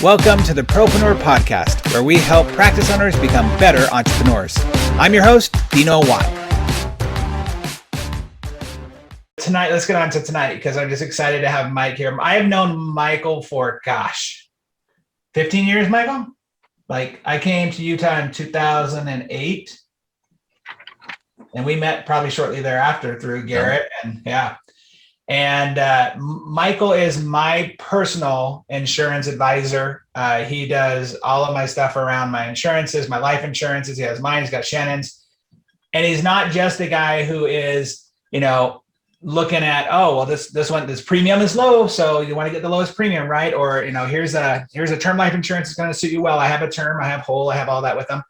Welcome to the Propreneur Podcast, where we help practice owners become better entrepreneurs. I'm your host, Dino. Tonight, let's get on to tonight because I'm just excited to have Mike here. I have known Michael for, 15 years, Michael? Like, I came to Utah in 2008, and we met probably shortly thereafter through Garrett, And Michael is my personal insurance advisor. He does all of my stuff around my insurances, my life insurances. He has mine, he's got Shannon's. And he's not just a guy who is, looking at, this premium is low, so you want to get the lowest premium, right? Or, here's a term life insurance that's going to suit you well. I have a term, I have whole, I have all that with him.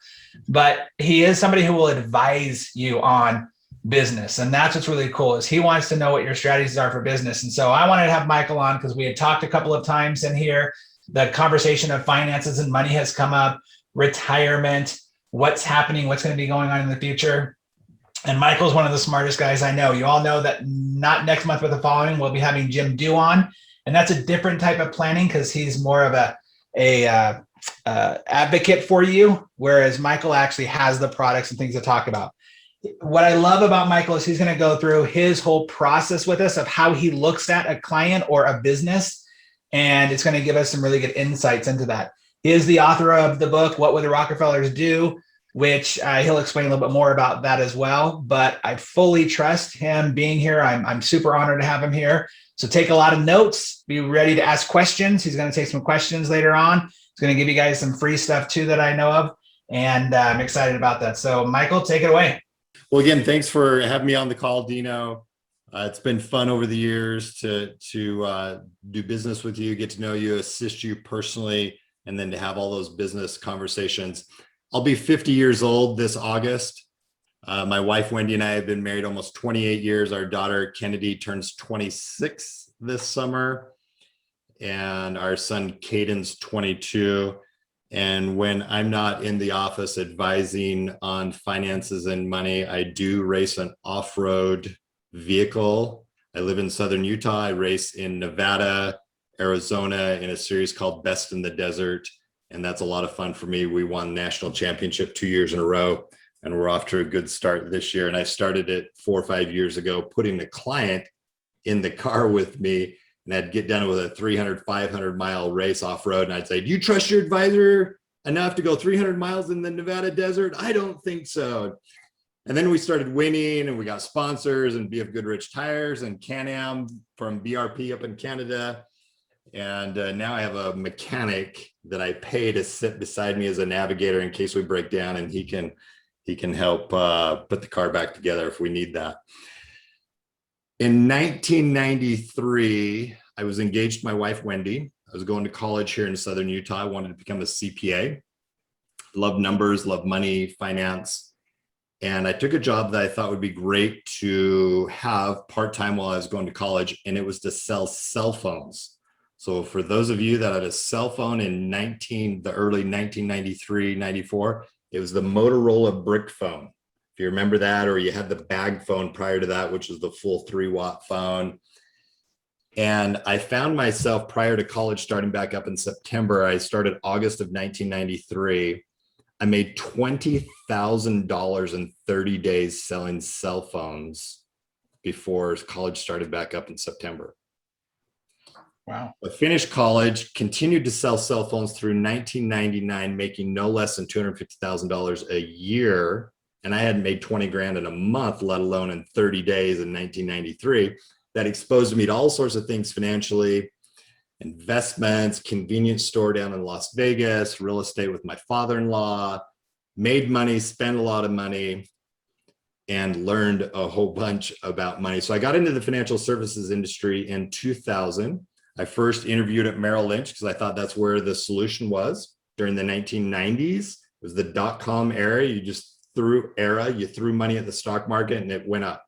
But he is somebody who will advise you on business. And that's what's really cool is he wants to know what your strategies are for business. And so I wanted to have Michael on because we had talked a couple of times in here. The conversation of finances and money has come up, retirement, what's happening, what's going to be going on in the future. And Michael's one of the smartest guys I know. You all know that not next month, but the following, we'll be having Jim Do on. And that's a different type of planning because he's more of a advocate for you, whereas Michael actually has the products and things to talk about. What I love about Michael is he's going to go through his whole process with us of how he looks at a client or a business. And it's going to give us some really good insights into that. He is the author of the book, What Would the Rockefellers Do? Which he'll explain a little bit more about that as well. But I fully trust him being here. I'm super honored to have him here. So take a lot of notes, be ready to ask questions. He's going to take some questions later on. He's going to give you guys some free stuff too that I know of. And I'm excited about that. So Michael, take it away. Well, again, thanks for having me on the call, Dino. It's been fun over the years to do business with you, get to know you, assist you personally, and then to have all those business conversations. I'll be 50 years old this August. My wife, Wendy, and I have been married almost 28 years. Our daughter, Kennedy, turns 26 this summer, and our son, Caden's 22. And when I'm not in the office advising on finances and money, I do race an off-road vehicle. I live in Southern Utah. I race in Nevada, Arizona in a series called Best in the Desert. And that's a lot of fun for me. We won national championship 2 years in a row, and we're off to a good start this year. And I started it 4 or 5 years ago, putting the client in the car with me. And I'd get done with a 300, 500 mile race off road. And I'd say, do you trust your advisor enough to go 300 miles in the Nevada desert? I don't think so. And then we started winning and we got sponsors and BF Goodrich Tires and Can-Am from BRP up in Canada. And now I have a mechanic that I pay to sit beside me as a navigator in case we break down, and he can help put the car back together if we need that. In 1993, I was engaged to my wife, Wendy. I was going to college here in Southern Utah. I wanted to become a CPA. Love numbers, love money, finance. And I took a job that I thought would be great to have part-time while I was going to college, and it was to sell cell phones. So for those of you that had a cell phone in the early 1993, 94, it was the Motorola brick phone. If you remember that, or you had the bag phone prior to that, which was the full 3-watt phone. And I found myself prior to college starting back up in September. I started August of 1993. I made $20,000 in 30 days selling cell phones before college started back up in September. Wow. I finished college, continued to sell cell phones through 1999, making no less than $250,000 a year. And I hadn't made 20 grand in a month, let alone in 30 days in 1993. That exposed me to all sorts of things financially, investments, convenience store down in Las Vegas, real estate with my father-in-law, made money, spent a lot of money, and learned a whole bunch about money. So I got into the financial services industry in 2000. I first interviewed at Merrill Lynch because I thought that's where the solution was during the 1990s. It was the dot-com era. You threw money at the stock market and it went up.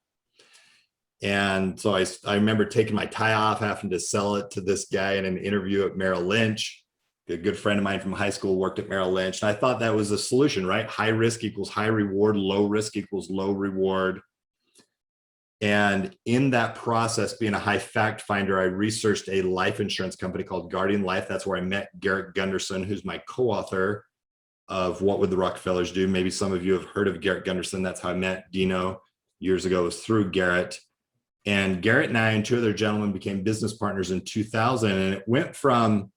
And so I remember taking my tie off, having to sell it to this guy in an interview at Merrill Lynch. A good friend of mine from high school worked at Merrill Lynch. And I thought that was a solution, right? High risk equals high reward, low risk equals low reward. And in that process, being a high fact finder, I researched a life insurance company called Guardian Life. That's where I met Garrett Gunderson, who's my co-author of What Would the Rockefellers Do? Maybe some of you have heard of Garrett Gunderson. That's how I met Dino years ago, it was through Garrett. And Garrett and I and two other gentlemen became business partners in 2000. And it went from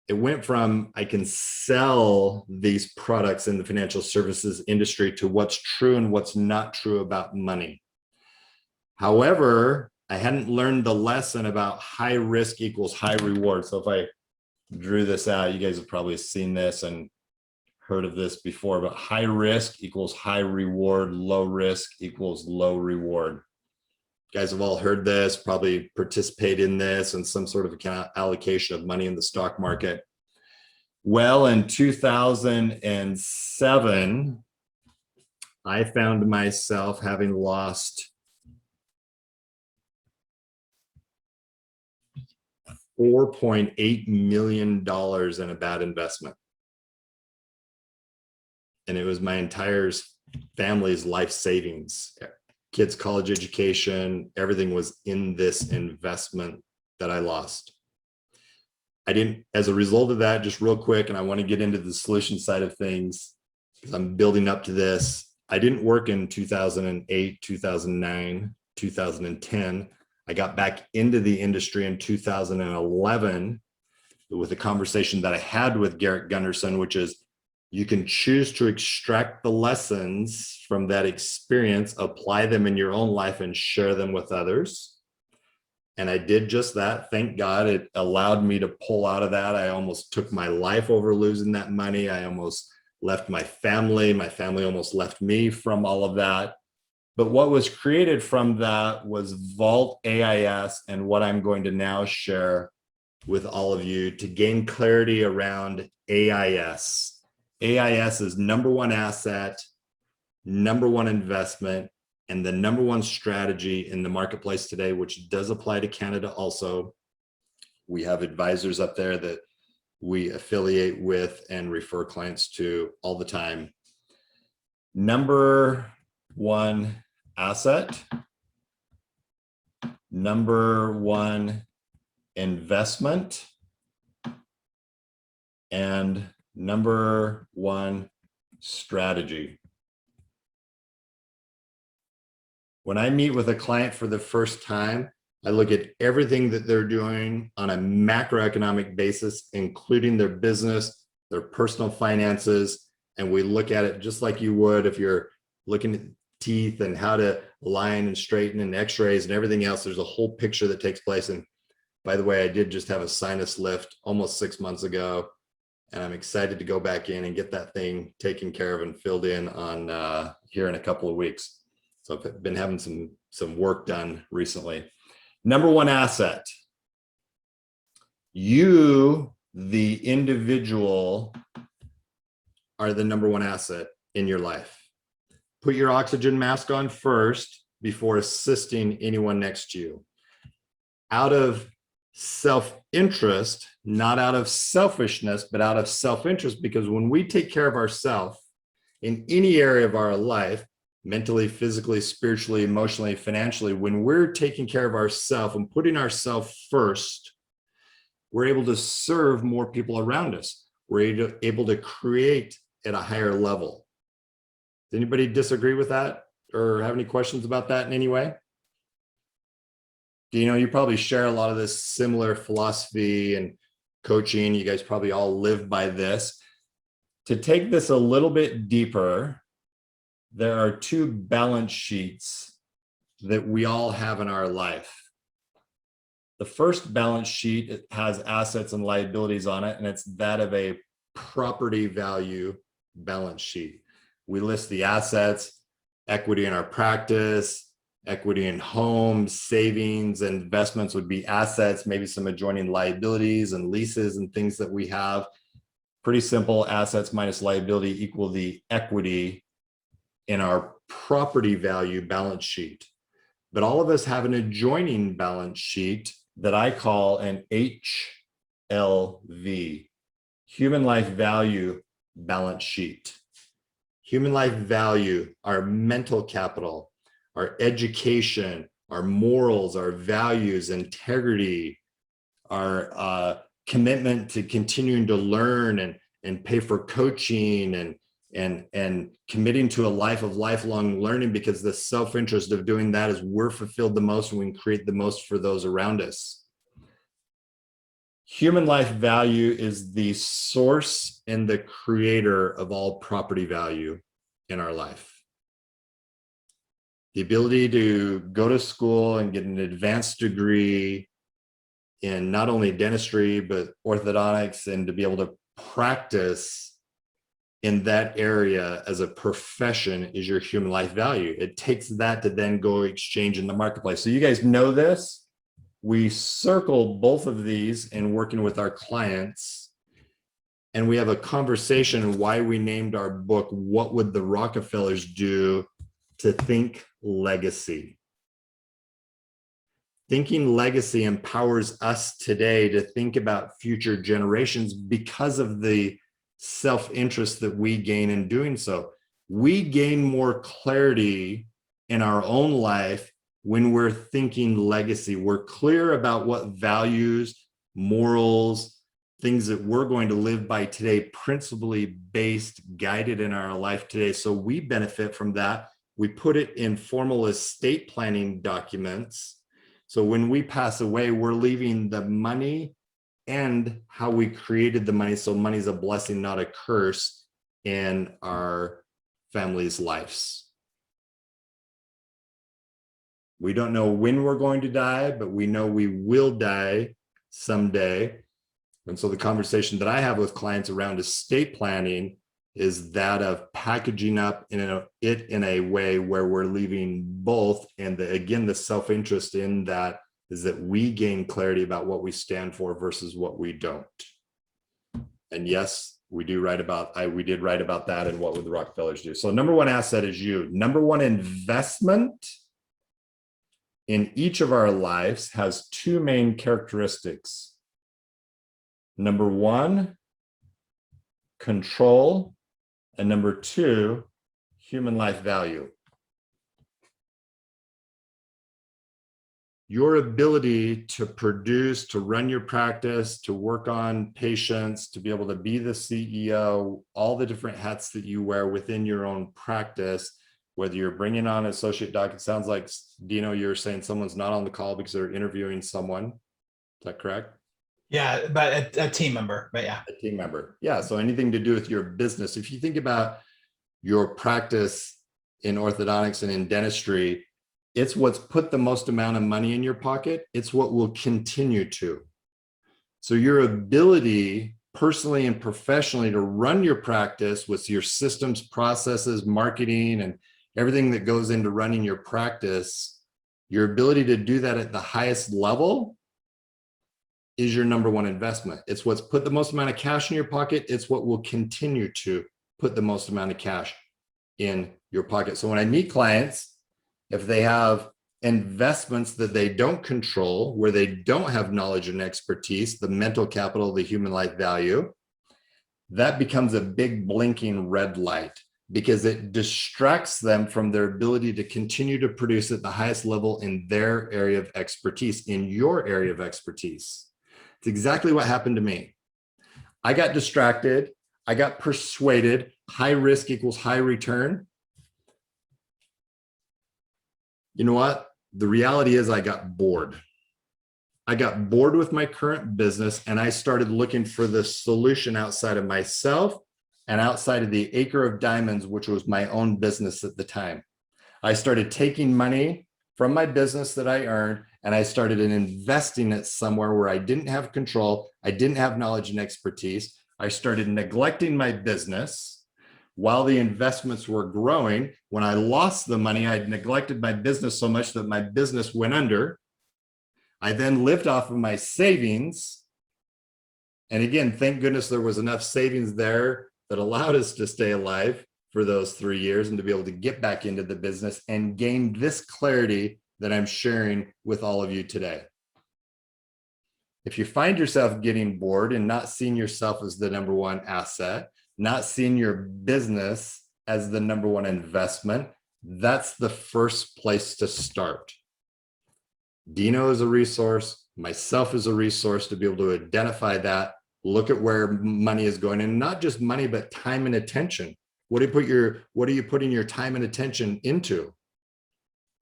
I can sell these products in the financial services industry to what's true and what's not true about money. However, I hadn't learned the lesson about high risk equals high reward. So if I drew this out, you guys have probably seen this and heard of this before, but high risk equals high reward, low risk equals low reward. You guys have all heard this, probably participate in this and some sort of account allocation of money in the stock market. Well, in 2007, I found myself having lost $4.8 million in a bad investment. And it was my entire family's life savings, kids' college education, everything was in this investment that I lost. As a result of that, just real quick, and I want to get into the solution side of things because I'm building up to this. I didn't work in 2008, 2009, 2010. I got back into the industry in 2011 with a conversation that I had with Garrett Gunderson, which is you can choose to extract the lessons from that experience, apply them in your own life and share them with others. And I did just that. Thank God it allowed me to pull out of that. I almost took my life over losing that money. I almost left my family. My family almost left me from all of that. But what was created from that was Vault AIS and what I'm going to now share with all of you to gain clarity around AIS. AIS is number one asset, number one investment, and the number one strategy in the marketplace today, which does apply to Canada also. We have advisors up there that we affiliate with and refer clients to all the time. Number one asset, number one investment, and number one strategy. When I meet with a client for the first time, I look at everything that they're doing on a macroeconomic basis, including their business, their personal finances, and we look at it just like you would if you're looking at teeth and how to line and straighten and x-rays and everything else. There's a whole picture that takes place. And by the way, I did just have a sinus lift almost 6 months ago, and I'm excited to go back in and get that thing taken care of and filled in on here in a couple of weeks. So I've been having some work done recently. Number one asset. You, the individual, are the number one asset in your life. Put your oxygen mask on first before assisting anyone next to you. Out of self-interest, not out of selfishness, but out of self-interest, because when we take care of ourselves in any area of our life, mentally, physically, spiritually, emotionally, financially, when we're taking care of ourselves and putting ourselves first, we're able to serve more people around us. We're able to create at a higher level. Does anybody disagree with that or have any questions about that in any way? You know, you probably share a lot of this similar philosophy and coaching. You guys probably all live by this. To take this a little bit deeper, there are two balance sheets that we all have in our life. The first balance sheet, it has assets and liabilities on it, and it's that of a property value balance sheet. We list the assets, equity in our practice, equity in homes, savings, and investments would be assets, maybe some adjoining liabilities and leases and things that we have. Pretty simple, assets minus liability equal the equity in our property value balance sheet. But all of us have an adjoining balance sheet that I call an HLV, human life value balance sheet. Human life value, our mental capital, our education, our morals, our values, integrity, our commitment to continuing to learn and pay for coaching and committing to a life of lifelong learning, because the self-interest of doing that is we're fulfilled the most and we can create the most for those around us. Human life value is the source and the creator of all property value in our life. The ability to go to school and get an advanced degree in not only dentistry, but orthodontics, and to be able to practice in that area as a profession is your human life value. It takes that to then go exchange in the marketplace. So you guys know this. We circle both of these in working with our clients, and we have a conversation why we named our book, What Would the Rockefellers Do to Think Legacy? Thinking legacy empowers us today to think about future generations because of the self-interest that we gain in doing so. We gain more clarity in our own life when we're thinking legacy. We're clear about what values, morals, things that we're going to live by today, principally based, guided in our life today. So we benefit from that. We put it in formal estate planning documents. So when we pass away, we're leaving the money and how we created the money. So money's a blessing, not a curse in our family's lives. We don't know when we're going to die, but we know we will die someday. And so the conversation that I have with clients around estate planning is that of packaging up it in a way where we're leaving both. And again, the self-interest in that is that we gain clarity about what we stand for versus what we don't. And yes, we did write about that and What Would the Rockefellers Do? So number one asset is you. Number one investment in each of our lives has two main characteristics. Number one, control, and number two, human life value. Your ability to produce, to run your practice, to work on patients, to be able to be the CEO, all the different hats that you wear within your own practice, whether you're bringing on an associate doc. It sounds like, Dino, you're saying someone's not on the call because they're interviewing someone. Is that correct? Yeah, but a team member, but yeah. A team member. Yeah, so anything to do with your business. If you think about your practice in orthodontics and in dentistry, it's what's put the most amount of money in your pocket. It's what will continue to. So your ability personally and professionally to run your practice with your systems, processes, marketing, and everything that goes into running your practice, your ability to do that at the highest level is your number one investment. It's what's put the most amount of cash in your pocket. It's what will continue to put the most amount of cash in your pocket. So when I meet clients, if they have investments that they don't control, where they don't have knowledge and expertise, the mental capital, the human life value, that becomes a big blinking red light, because it distracts them from their ability to continue to produce at the highest level in their area of expertise, in your area of expertise. It's exactly what happened to me. I got distracted. I got persuaded. High risk equals high return. You know what? The reality is I got bored. I got bored with my current business, and I started looking for the solution outside of myself and outside of the acre of diamonds, which was my own business at the time. I started taking money from my business that I earned, and I started investing it somewhere where I didn't have control. I didn't have knowledge and expertise. I started neglecting my business while the investments were growing. When I lost the money, I'd neglected my business so much that my business went under. I then lived off of my savings. And again, thank goodness there was enough savings there that allowed us to stay alive for those 3 years and to be able to get back into the business and gain this clarity that I'm sharing with all of you today. If you find yourself getting bored and not seeing yourself as the number one asset, not seeing your business as the number one investment, That's the first place to start. Dino is a resource, myself is a resource to be able to identify that, look at where money is going, and not just money, but time and attention. What are you putting your time and attention into?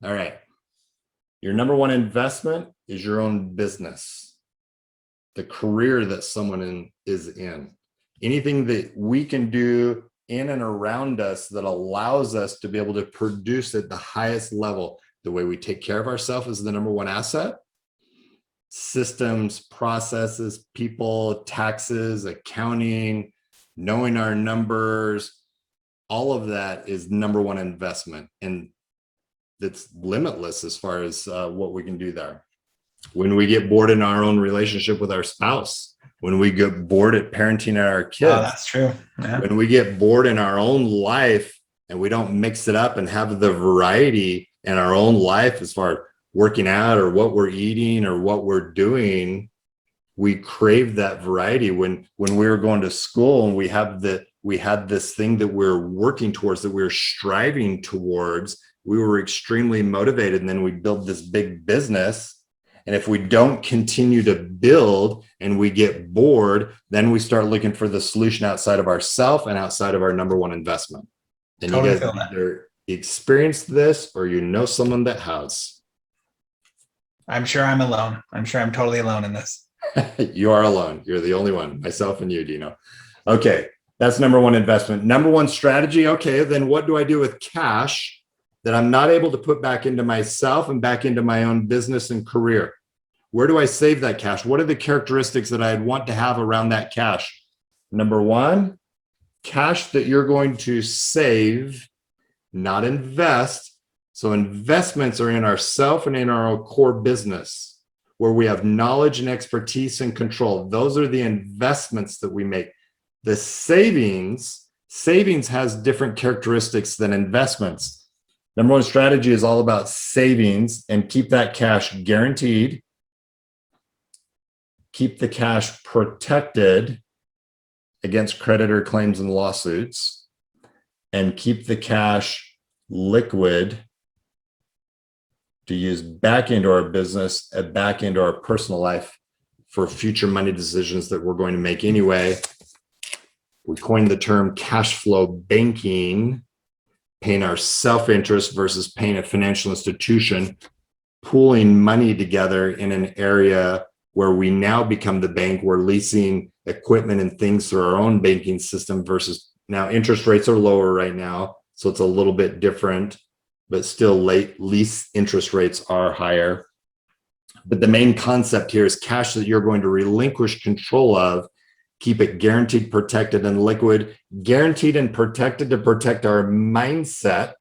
All right. Your number one investment is your own business, the career that someone is in. Anything that we can do in and around us that allows us to be able to produce at the highest level. The way we take care of ourselves is the number one asset. Systems, processes, people, taxes, accounting, knowing our numbers, all of that is number one investment. And it's limitless as far as what we can do there. When we get bored in our own relationship with our spouse, when we get bored at parenting our kids, Oh, that's true. Yeah. when we get bored in our own life and we don't mix it up and have the variety in our own life as far as working out or what we're eating or what we're doing, we crave that variety. When we were going to school and we had this thing that we're working towards, that we're striving towards, we were extremely motivated. And then we build this big business. And if we don't continue to build and we get bored, then we start looking for the solution outside of ourselves and outside of our number one investment. And Totally you guys either experienced this or you know someone that has. I'm sure I'm alone. I'm sure I'm totally alone in this. You are alone. You're the only one, myself and you, Dino. Okay, that's number one investment. Number one strategy. Okay, then what do I do with cash that I'm not able to put back into myself and back into my own business and career? Where do I save that cash? What are the characteristics that I'd want to have around that cash? Number one, cash that you're going to save, not invest. So investments are in ourself and in our core business where we have knowledge and expertise and control. Those are the investments that we make. The savings has different characteristics than investments. Number one strategy is all about savings and keep that cash guaranteed. Keep the cash protected against creditor claims and lawsuits, and keep the cash liquid to use back into our business and back into our personal life for future money decisions that we're going to make anyway. We coined the term cash flow banking, paying our self-interest versus paying a financial institution, pooling money together in an area where we now become the bank. We're leasing equipment and things through our own banking system versus now interest rates are lower right now. So it's a little bit different, but still lease interest rates are higher. But the main concept here is cash that you're going to relinquish control of, keep it guaranteed, protected, and liquid, guaranteed and protected to protect our mindset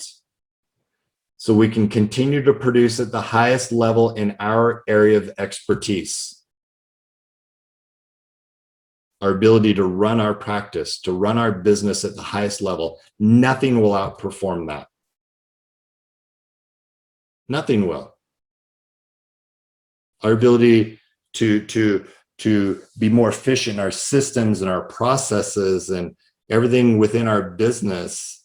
so we can continue to produce at the highest level in our area of expertise. Our ability to run our practice, to run our business at the highest level. Nothing will outperform that. Nothing will. Our ability to be more efficient in our systems and our processes and everything within our business,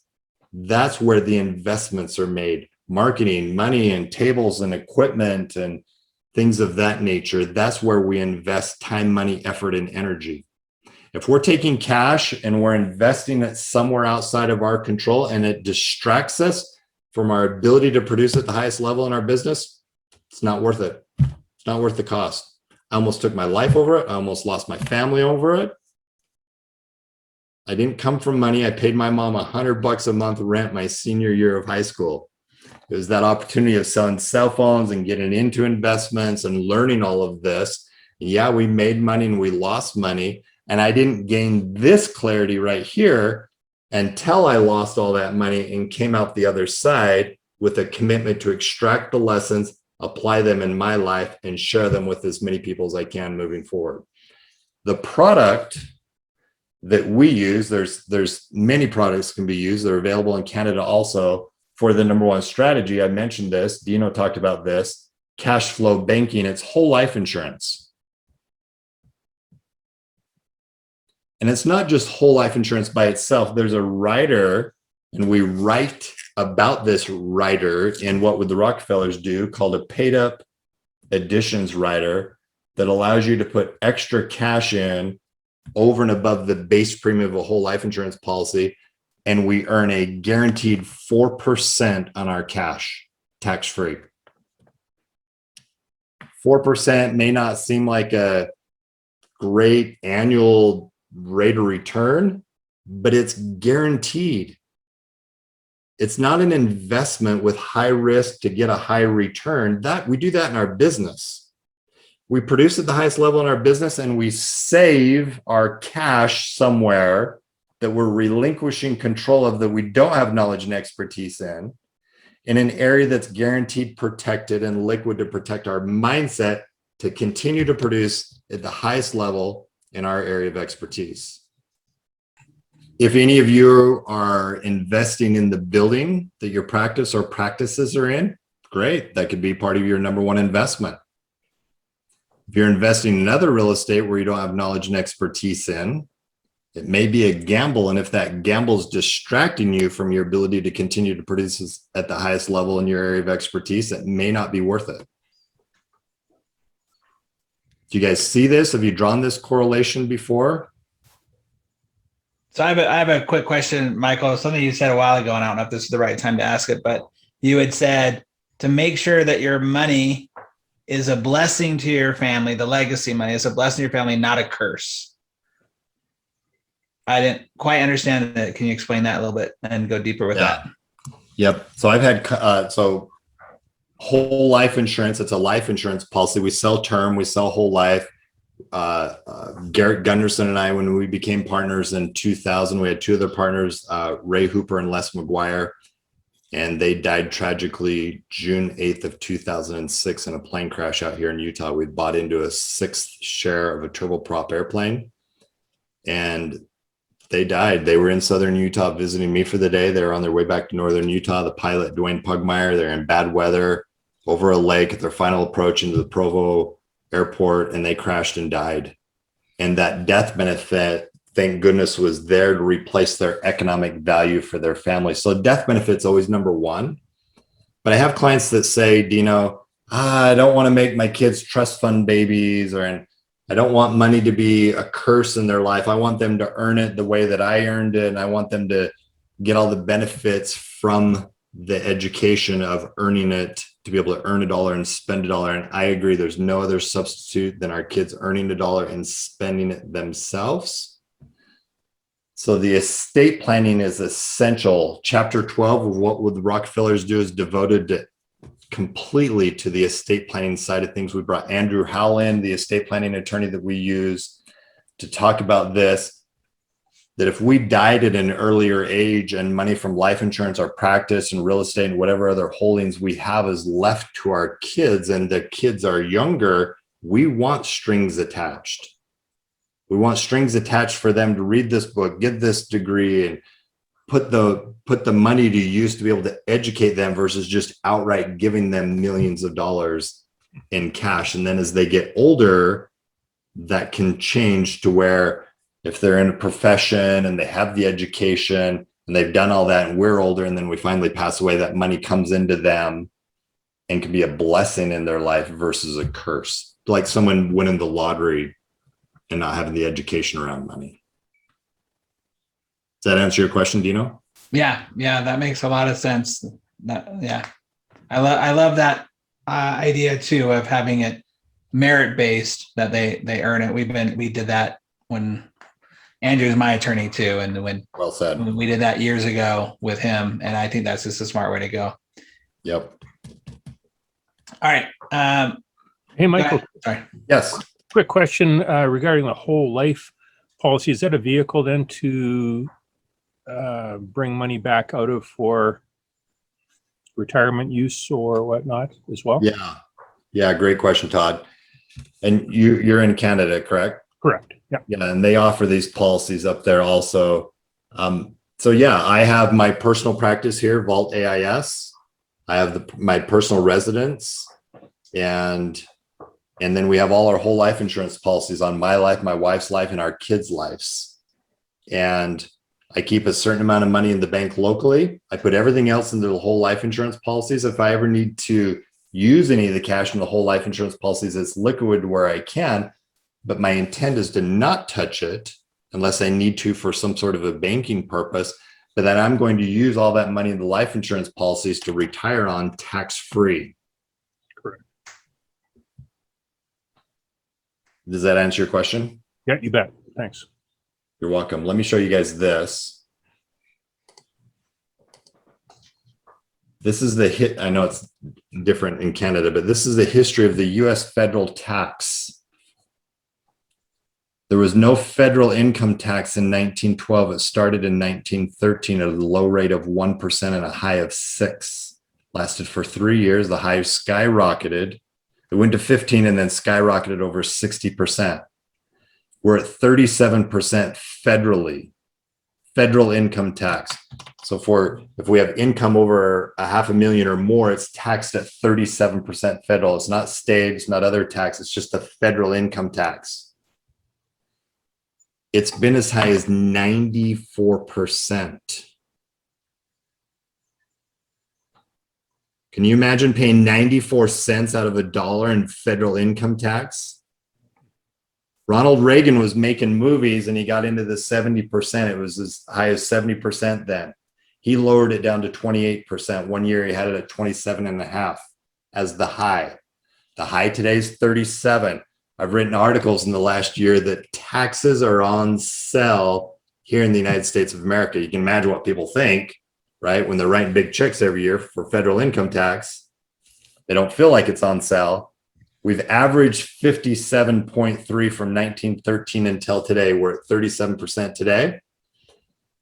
that's where the investments are made. Marketing, money, and tables and equipment and things of that nature. That's where we invest time, money, effort, and energy. If we're taking cash and we're investing it somewhere outside of our control and it distracts us from our ability to produce at the highest level in our business, it's not worth it. It's not worth the cost. I almost took my life over it. I almost lost my family over it. I didn't come from money. I paid my mom $100 a month rent my senior year of high school. It was that opportunity of selling cell phones and getting into investments and learning all of this. Yeah, we made money and we lost money. And I didn't gain this clarity right here until I lost all that money and came out the other side with a commitment to extract the lessons, apply them in my life, and share them with as many people as I can moving forward. The product that we use, there's many products can be used. They're available in Canada also for the number one strategy. I mentioned this. Dino talked about this. Cash flow banking. It's whole life insurance. And it's not just whole life insurance by itself. There's a rider, and we write about this rider in what would the Rockefellers do called a paid up additions rider that allows you to put extra cash in over and above the base premium of a whole life insurance policy. And we earn a guaranteed 4% on our cash, tax-free. 4% may not seem like a great annual rate of return, but it's guaranteed. It's not an investment with high risk to get a high return. That we do that in our business. We produce at the highest level in our business and we save our cash somewhere that we're relinquishing control of, that we don't have knowledge and expertise in an area that's guaranteed protected and liquid to protect our mindset to continue to produce at the highest level in our area of expertise. If any of you are investing in the building that your practice or practices are in, great. That could be part of your number one investment. If you're investing in other real estate where you don't have knowledge and expertise in, it may be a gamble. And if that gamble is distracting you from your ability to continue to produce at the highest level in your area of expertise, it may not be worth it. Do you guys see this? Have you drawn this correlation before? So I have a quick question, Michael. Something you said a while ago, and I don't know if this is the right time to ask it, but you had said to make sure that your money is a blessing to your family, the legacy money is a blessing to your family, not a curse. I didn't quite understand that. Can you explain that a little bit and go deeper with that? Yep. So I've had, whole life insurance, it's a life insurance policy. We sell term, we sell whole life. Garrett, Gunderson, and I, when we became partners in 2000, we had two other partners, Ray Hooper and Les McGuire, and they died tragically June 8th of 2006 in a plane crash out here in Utah. We bought into a 6th share of a turboprop airplane, and they died. They were in southern Utah visiting me for the day. They were on their way back to northern Utah. The pilot, Dwayne Pugmire, they're in bad weather over a lake at their final approach into the Provo airport, and they crashed and died. And that death benefit, thank goodness, was there to replace their economic value for their family. So death benefit's always number one. But I have clients that say, Dino, I don't want to make my kids trust fund babies, or I don't want money to be a curse in their life. I want them to earn it the way that I earned it. And I want them to get all the benefits from the education of earning it, to be able to earn $1 and spend $1. And I agree, there's no other substitute than our kids earning $1 and spending it themselves. So the estate planning is essential. Chapter 12 of what would the Rockefellers do is devoted completely to the estate planning side of things. We brought Andrew Howell in, the estate planning attorney that we use, to talk about this, that if we died at an earlier age and money from life insurance, our practice and real estate and whatever other holdings we have is left to our kids, and the kids are younger, we want strings attached. We want strings attached for them to read this book, get this degree, and put the money to use to be able to educate them versus just outright giving them millions of dollars in cash. And then as they get older, that can change to where if they're in a profession and they have the education and they've done all that and we're older and then we finally pass away, that money comes into them and can be a blessing in their life versus a curse. Like someone winning the lottery and not having the education around money. Does that answer your question, Dino? Yeah, that makes a lot of sense. I love that idea too of having it merit based, that they earn it. We did that when Andrew's my attorney too, and when well said, when we did that years ago with him, and I think that's just a smart way to go. Yep. All right. Hey, Michael. Sorry. Yes. Quick question regarding the whole life policy. Is that a vehicle then to bring money back out of for retirement use or whatnot as well? Yeah. Great question, Todd. And you're in Canada, correct? Correct. Yeah. Yeah. And they offer these policies up there also. So yeah, I have my personal practice here, Vault AIS. I have my personal residence, and then we have all our whole life insurance policies on my life, my wife's life, and our kids' lives. And I keep a certain amount of money in the bank locally. I put everything else into the whole life insurance policies. If I ever need to use any of the cash in the whole life insurance policies, it's liquid where I can, but my intent is to not touch it unless I need to for some sort of a banking purpose, but then I'm going to use all that money in the life insurance policies to retire on tax-free. Correct. Does that answer your question? Yeah, you bet. Thanks. You're welcome. Let me show you guys this. This is the hit. I know it's different in Canada, but this is the history of the US federal tax. There was no federal income tax in 1912. It started in 1913 at a low rate of 1% and a high of 6%. Lasted for 3 years. The high skyrocketed. It went to 15 and then skyrocketed over 60%. We're at 37% federally, federal income tax. So if we have income over $500,000 or more, it's taxed at 37% federal. It's not state, it's not other tax. It's just the federal income tax. It's been as high as 94%. Can you imagine paying 94 cents out of a dollar in federal income tax? Ronald Reagan was making movies and he got into the 70%. It was as high as 70% then. He lowered it down to 28%. One year he had it at 27.5 as the high. The high today is 37. I've written articles in the last year that taxes are on sale here in the United States of America. You can imagine what people think, right? When they're writing big checks every year for federal income tax, they don't feel like it's on sale. We've averaged 57.3 from 1913 until today. We're at 37% today.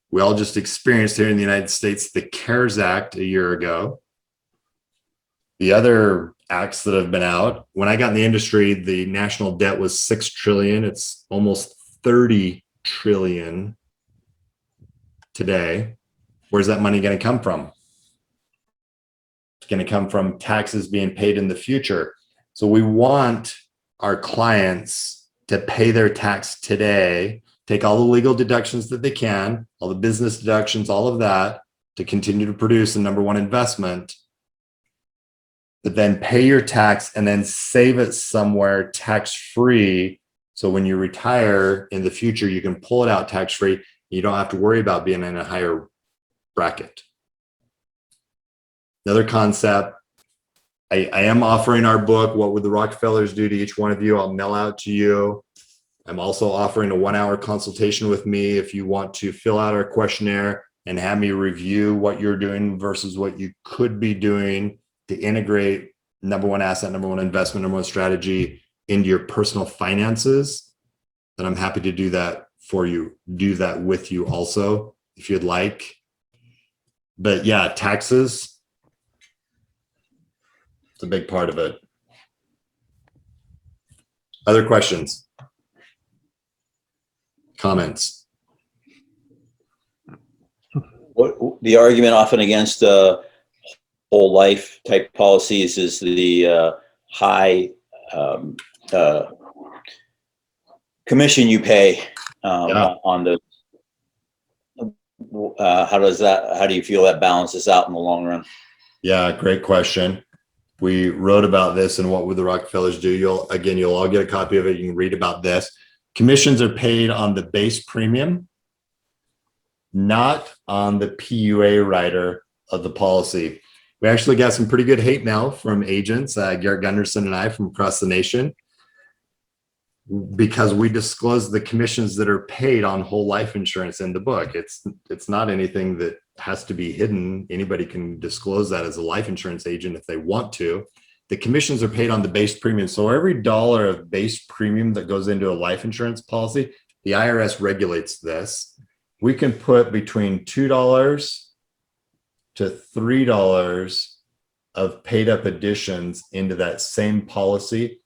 We all just experienced here in the United States the CARES Act a year ago. The other acts that have been out, when I got in the industry, the national debt was 6 trillion. It's almost 30 trillion today. Where's that money going to come from? It's going to come from taxes being paid in the future. So we want our clients to pay their tax today, take all the legal deductions that they can, all the business deductions, all of that, to continue to produce a number one investment, but then pay your tax and then save it somewhere tax-free. So when you retire in the future, you can pull it out tax-free. You don't have to worry about being in a higher bracket. Another concept, I am offering our book, What Would the Rockefellers Do to Each One of You? I'll mail out to you. I'm also offering a 1-hour consultation with me if you want to fill out our questionnaire and have me review what you're doing versus what you could be doing to integrate number one asset, number one investment, number one strategy into your personal finances. Then I'm happy to do that for you, do that with you also, if you'd like. But yeah, taxes, it's a big part of it. Other questions? Comments? What the argument often against whole life type policies is the high commission you pay on the. How do you feel that balances out in the long run? Yeah, great question. We wrote about this and What Would the Rockefellers Do? You'll all get a copy of it. You can read about this. Commissions are paid on the base premium, not on the PUA rider of the policy. We actually got some pretty good hate mail from agents, Garrett, Gunderson, and I from across the nation, because we disclose the commissions that are paid on whole life insurance in the book. It's not anything that has to be hidden. Anybody can disclose that as a life insurance agent if they want to. The commissions are paid on the base premium. So every dollar of base premium that goes into a life insurance policy, the IRS regulates this. We can put between $2 to $3 of paid up additions into that same policy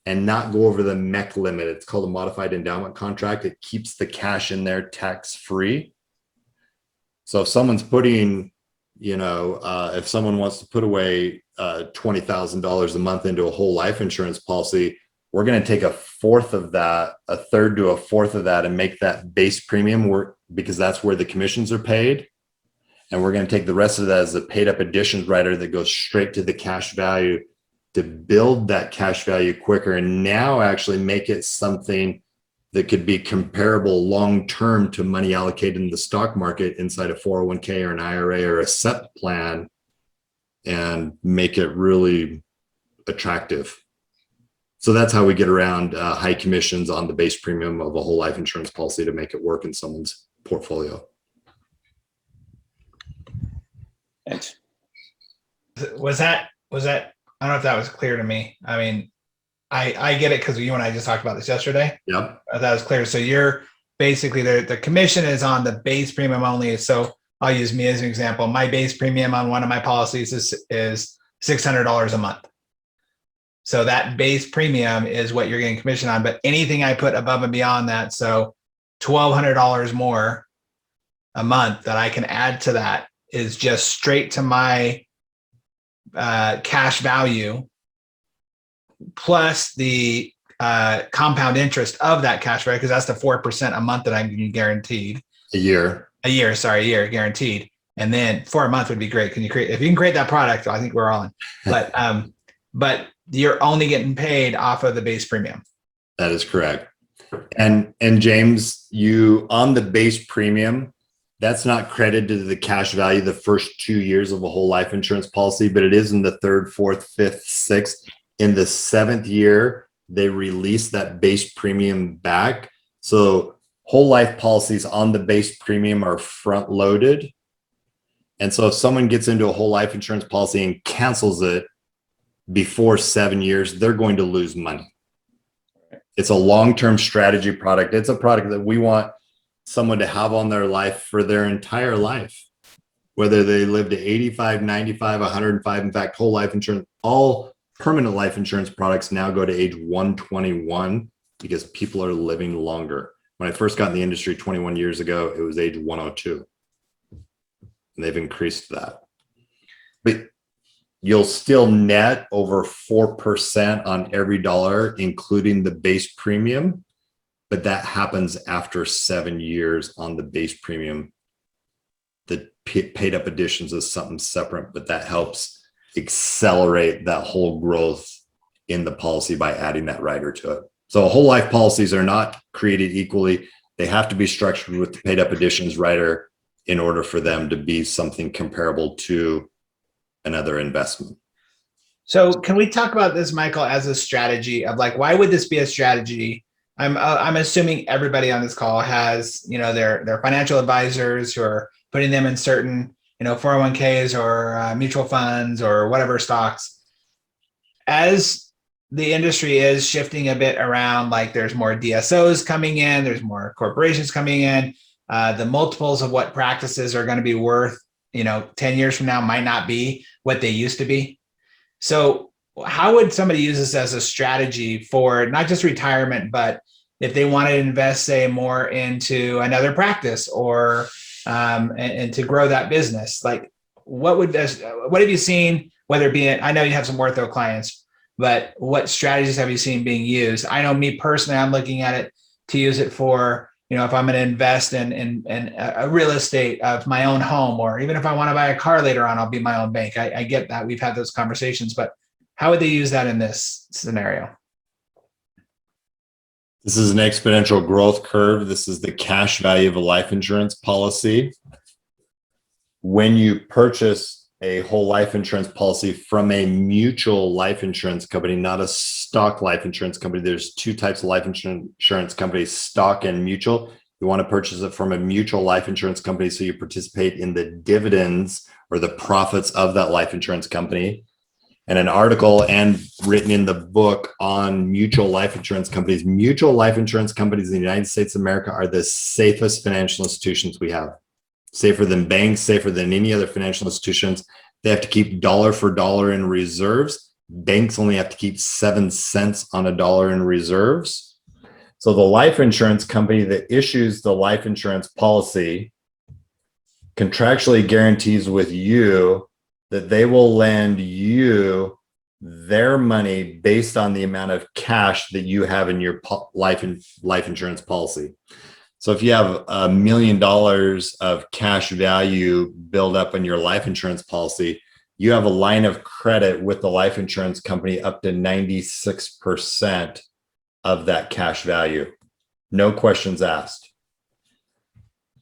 and not go over the MEC limit. It's called a modified endowment contract. It keeps the cash in there tax free. So if someone's putting, if someone wants to put away $20,000 a month into a whole life insurance policy, we're going to take a fourth of that, a third to a fourth of that, and make that base premium work, because that's where the commissions are paid. And we're going to take the rest of that as a paid up additions rider that goes straight to the cash value to build that cash value quicker, and now actually make it something that could be comparable long-term to money allocated in the stock market inside a 401k or an IRA or a SEP plan, and make it really attractive. So that's how we get around high commissions on the base premium of a whole life insurance policy to make it work in someone's portfolio. Thanks. Was that, I don't know if that was clear to me. I mean, I get it because you and I just talked about this yesterday. Yep. That was clear. So you're basically the commission is on the base premium only. So I'll use me as an example. My base premium on one of my policies is $600 a month. So that base premium is what you're getting commission on, but anything I put above and beyond that, so $1,200 more a month that I can add to that is just straight to my cash value plus the compound interest of that cash value, because that's the 4% a month that I'm getting guaranteed. A year Guaranteed. And then for a month would be great. If you can create that product, I think we're all in. But you're only getting paid off of the base premium. That is correct. And James, you on the base premium, that's not credited to the cash value the first 2 years of a whole life insurance policy, but it is in the third, fourth, fifth, sixth. In the 7th year, they release that base premium back. So whole life policies on the base premium are front loaded. And so if someone gets into a whole life insurance policy and cancels it before 7 years, they're going to lose money. It's a long-term strategy product. It's a product that we want someone to have on their life for their entire life, whether they live to 85, 95, 105. In fact, whole life insurance, all permanent life insurance products now go to age 121 because people are living longer. When I first got in the industry 21 years ago, it was age 102. And they've increased that. But you'll still net over 4% on every dollar, including the base premium. But that happens after 7 years on the base premium. The paid up additions is something separate, but that helps accelerate that whole growth in the policy by adding that rider to it. So whole life policies are not created equally. They have to be structured with the paid up additions rider in order for them to be something comparable to another investment. So can we talk about this, Michael, as a strategy of like, why would this be a strategy? I'm assuming everybody on this call has, their financial advisors who are putting them in certain, 401ks or mutual funds or whatever stocks. As the industry is shifting a bit around, like there's more DSOs coming in, there's more corporations coming in, the multiples of what practices are going to be worth, 10 years from now might not be what they used to be. So how would somebody use this as a strategy for not just retirement, but if they want to invest, say, more into another practice or and to grow that business? Like, what have you seen, whether it be, I know you have some ortho clients, but what strategies have you seen being used? I know me personally, I'm looking at it to use it for, if I'm going to invest in a real estate of my own home, or even if I want to buy a car later on, I'll be my own bank. I get that. We've had those conversations, but how would they use that in this scenario? This is an exponential growth curve. This is the cash value of a life insurance policy. When you purchase a whole life insurance policy from a mutual life insurance company, not a stock life insurance company, there's two types of life insurance companies, stock and mutual. You want to purchase it from a mutual life insurance company so you participate in the dividends or the profits of that life insurance company. And an article and written in the book on mutual life insurance companies. Mutual life insurance companies in the United States of America are the safest financial institutions we have. Safer than banks, safer than any other financial institutions. They have to keep dollar for dollar in reserves. Banks only have to keep 7 cents on a dollar in reserves. So the life insurance company that issues the life insurance policy contractually guarantees with you that they will lend you their money based on the amount of cash that you have in your life insurance policy. So if you have $1 million of cash value build up in your life insurance policy, you have a line of credit with the life insurance company up to 96% of that cash value. No questions asked.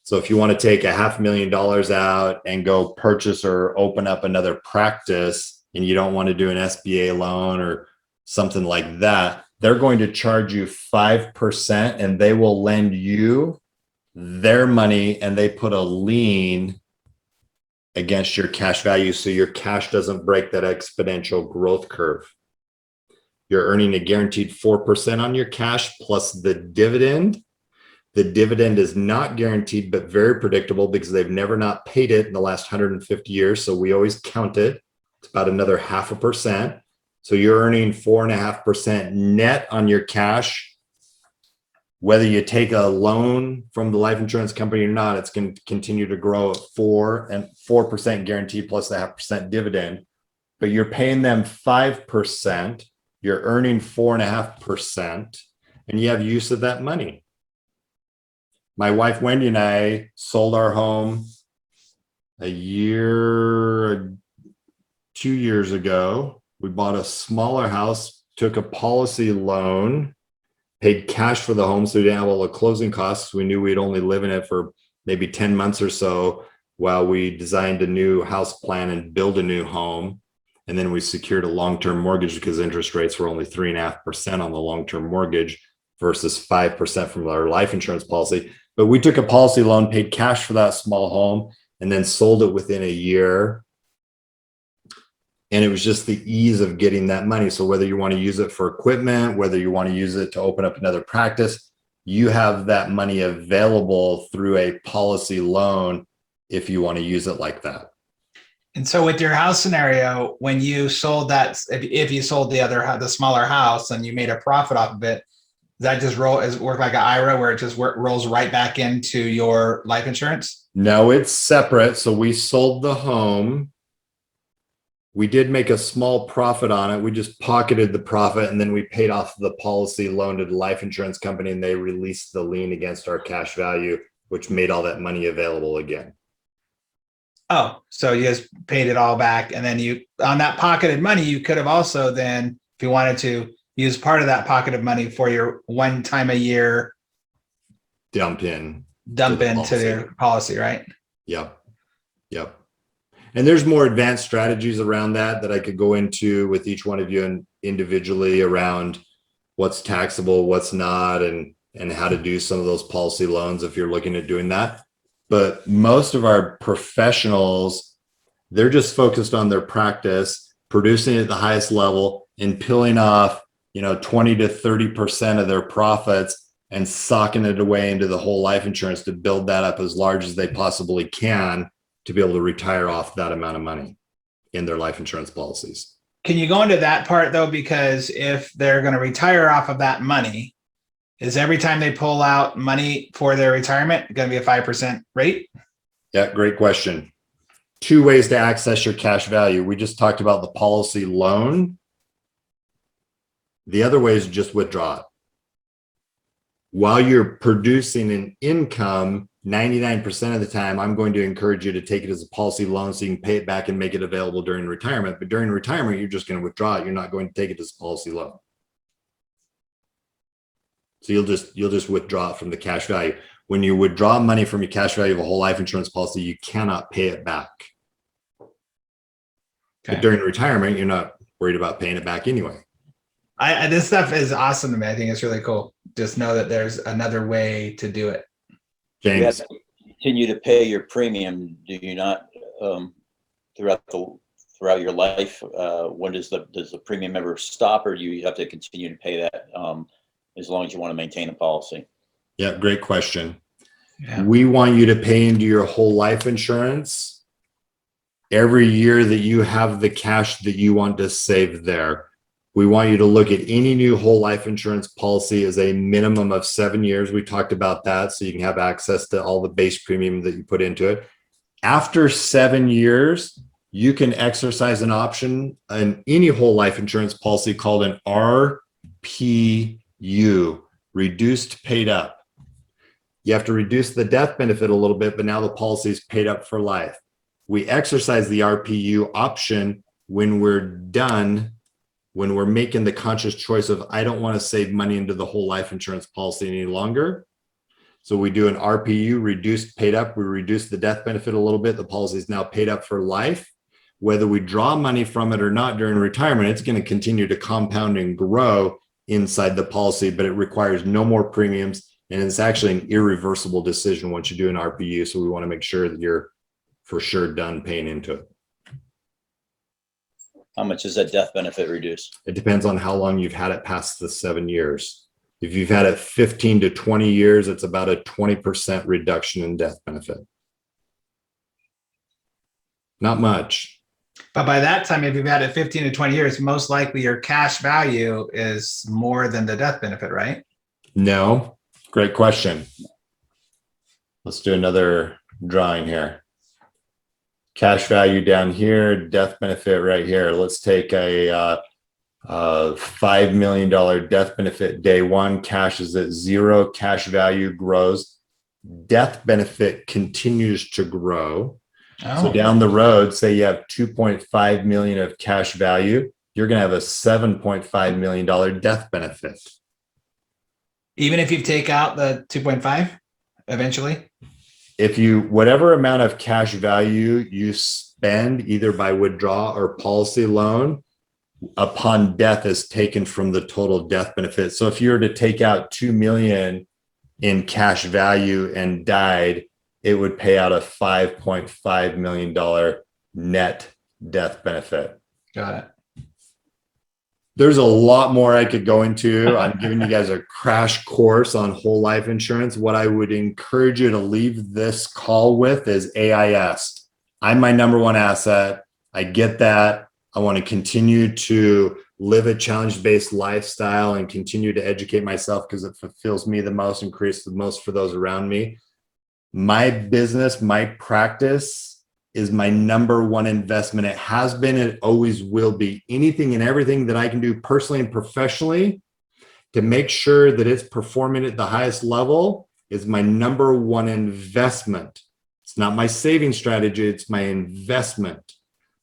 So if you want to take $500,000 out and go purchase or open up another practice, and you don't want to do an SBA loan or something like that, they're going to charge you 5% and they will lend you their money, and they put a lien against your cash value so your cash doesn't break that exponential growth curve. You're earning a guaranteed 4% on your cash plus the dividend. The dividend is not guaranteed, but very predictable because they've never not paid it in the last 150 years. So we always count it. It's about another 0.5%. So you're earning 4.5% net on your cash. Whether you take a loan from the life insurance company or not, it's going to continue to grow at 4% guaranteed plus the 0.5% dividend. But you're paying them 5%. You're earning 4.5%, and you have use of that money. My wife Wendy and I sold our home 2 years ago. We bought a smaller house, took a policy loan, paid cash for the home so we didn't have all the closing costs. We knew we'd only live in it for maybe 10 months or so while we designed a new house plan and build a new home. And then we secured a long-term mortgage because interest rates were only 3.5% on the long-term mortgage versus 5% from our life insurance policy. But we took a policy loan, paid cash for that small home, and then sold it within a year. And it was just the ease of getting that money. So whether you want to use it for equipment, whether you want to use it to open up another practice, you have that money available through a policy loan if you want to use it like that. And so with your house scenario, when you sold that, if you sold the smaller house and you made a profit off of it, that just work like an IRA where it just rolls right back into your life insurance? No, it's separate. So we sold the home. We did make a small profit on it. We just pocketed the profit, and then we paid off the policy loan to the life insurance company, and they released the lien against our cash value, which made all that money available again. Oh, so you just paid it all back. And then on that pocketed money, you could have also then, if you wanted to, use part of that pocketed money for your 1 time a year dump into your policy, right? Yep. And there's more advanced strategies around that I could go into with each one of you and individually around what's taxable, what's not, and how to do some of those policy loans if you're looking at doing that. But most of our professionals, they're just focused on their practice, producing at the highest level and peeling off, 20 to 30% of their profits and socking it away into the whole life insurance to build that up as large as they possibly can to be able to retire off that amount of money in their life insurance policies. Can you go into that part though? Because if they're going to retire off of that money, is every time they pull out money for their retirement going to be a 5% rate? Yeah, great question. 2 ways to access your cash value. We just talked about the policy loan. The other way is just withdraw it. While you're producing an income, 99% of the time, I'm going to encourage you to take it as a policy loan so you can pay it back and make it available during retirement. But during retirement, you're just going to withdraw it. You're not going to take it as a policy loan. So you'll just withdraw it from the cash value. When you withdraw money from your cash value of a whole life insurance policy, you cannot pay it back. Okay. But during retirement, you're not worried about paying it back anyway. This stuff is awesome to me. I think it's really cool. Just know that there's another way to do it. James, you have to continue to pay your premium, do you not? Throughout your life, when does the premium ever stop, or do you have to continue to pay that as long as you want to maintain a policy? Yeah, great question. Yeah. We want you to pay into your whole life insurance every year that you have the cash that you want to save there. We want you to look at any new whole life insurance policy as a minimum of 7 years. We talked about that, so you can have access to all the base premium that you put into it. After 7 years, you can exercise an option in any whole life insurance policy called an RPU, reduced paid up. You have to reduce the death benefit a little bit, but now the policy is paid up for life. We exercise the RPU option when we're done, when we're making the conscious choice of, I don't want to save money into the whole life insurance policy any longer. So we do an RPU, reduced paid up. We reduce the death benefit a little bit. The policy is now paid up for life. Whether we draw money from it or not during retirement, it's going to continue to compound and grow inside the policy, but it requires no more premiums. And it's actually an irreversible decision once you do an RPU. So we want to make sure that you're for sure done paying into it. How much is that death benefit reduced? It depends on how long you've had it past the 7 years. If you've had it 15 to 20 years, it's about a 20% reduction in death benefit. Not much. But by that time, if you've had it 15 to 20 years, most likely your cash value is more than the death benefit, right? No, great question. Let's do another drawing here. Cash value down here, death benefit right here. Let's take a $5 million death benefit day one. Cash is at 0. Cash value grows. Death benefit continues to grow. Oh. So down the road, say you have 2.5 million of cash value, you're going to have a $7.5 million death benefit. Even if you take out the 2.5 eventually? If you, whatever amount of cash value you spend either by withdrawal or policy loan upon death is taken from the total death benefit. So if you were to take out 2 million in cash value and died, it would pay out a $5.5 million net death benefit. Got it. There's a lot more I could go into. I'm giving you guys a crash course on whole life insurance. What I would encourage you to leave this call with is AIS. I'm my number one asset. I get that. I want to continue to live a challenge-based lifestyle and continue to educate myself because it fulfills me the most and creates the most for those around me. My business, my practice is my number one investment. It has been, it always will be. Anything and everything that I can do personally and professionally to make sure that it's performing at the highest level is my number one investment. It's not my saving strategy, it's my investment.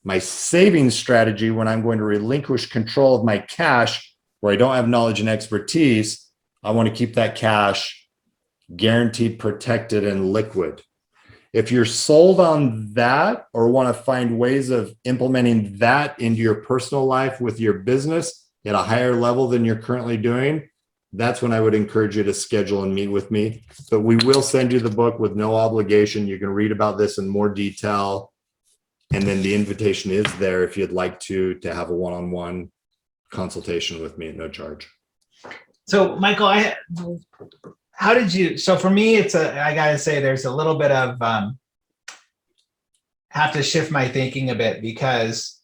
My saving strategy, when I'm going to relinquish control of my cash, where I don't have knowledge and expertise, I want to keep that cash guaranteed, protected, and liquid. If you're sold on that or want to find ways of implementing that into your personal life with your business at a higher level than you're currently doing, that's when I would encourage you to schedule and meet with me. But we will send you the book with no obligation. You can read about this in more detail. And then the invitation is there if you'd like to have a one-on-one consultation with me at no charge. So Michael, how did you, so for me, I gotta say there's a little bit of, have to shift my thinking a bit, because